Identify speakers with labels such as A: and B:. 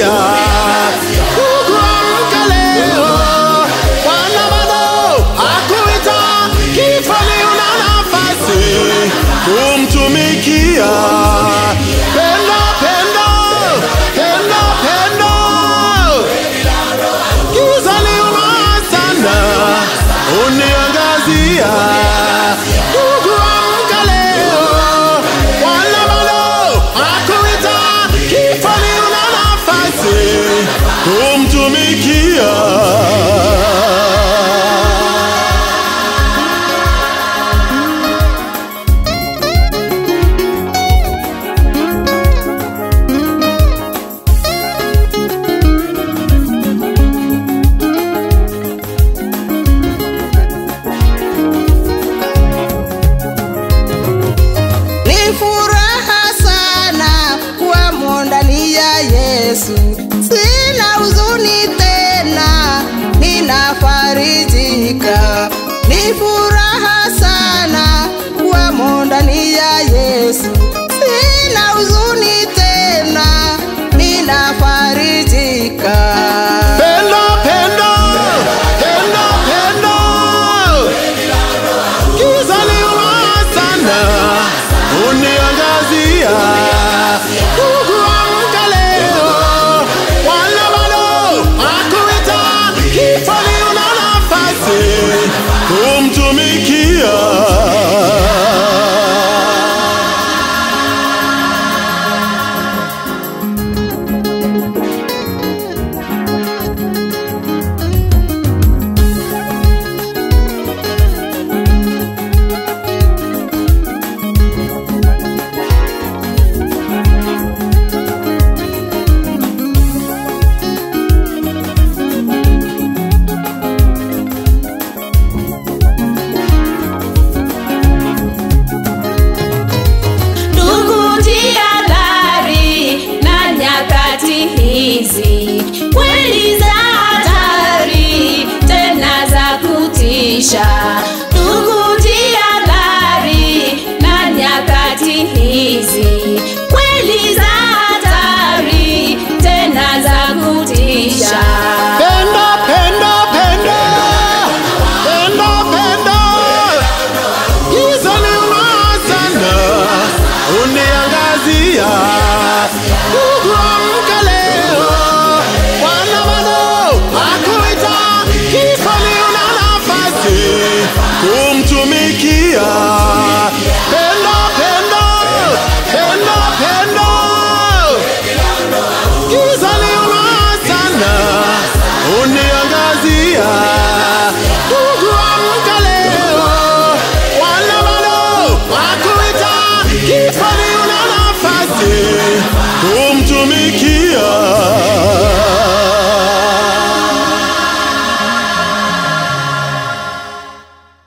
A: uniangazia. Kuamka leo, Bwana bado hakuita kifoni, una nafasi kumtumikia. Pendo, pendo, pendo, pendo, giza liuma sana, uniangazia. Kuamka leo, Bwana bado hakuita kifoni, una nafasi kumtumikia.
B: Sina huzuni tena, ninafarijika. Ni furaha sana kuwamo ndani ya Yesu. Sina huzuni tena, ninafarijika.
A: Pendo, pendo, pendo, pendo, giza liuma sana, uniangazia. Kumtumikia.
C: Kweli za hatari tena za kutisha, ndugu jihadhari na nyakati hizi. Kweli za hatari tena za kutisha.
A: Pendo, pendo, pendo, pendo, pendo, giza liuma sana, uniangazia. Kuamka leo, Bwana bado hakuita kifoni, una nafasi kumtumikia. Pendo, pendo, pendo, pendo, giza liuma sana, uniangazia.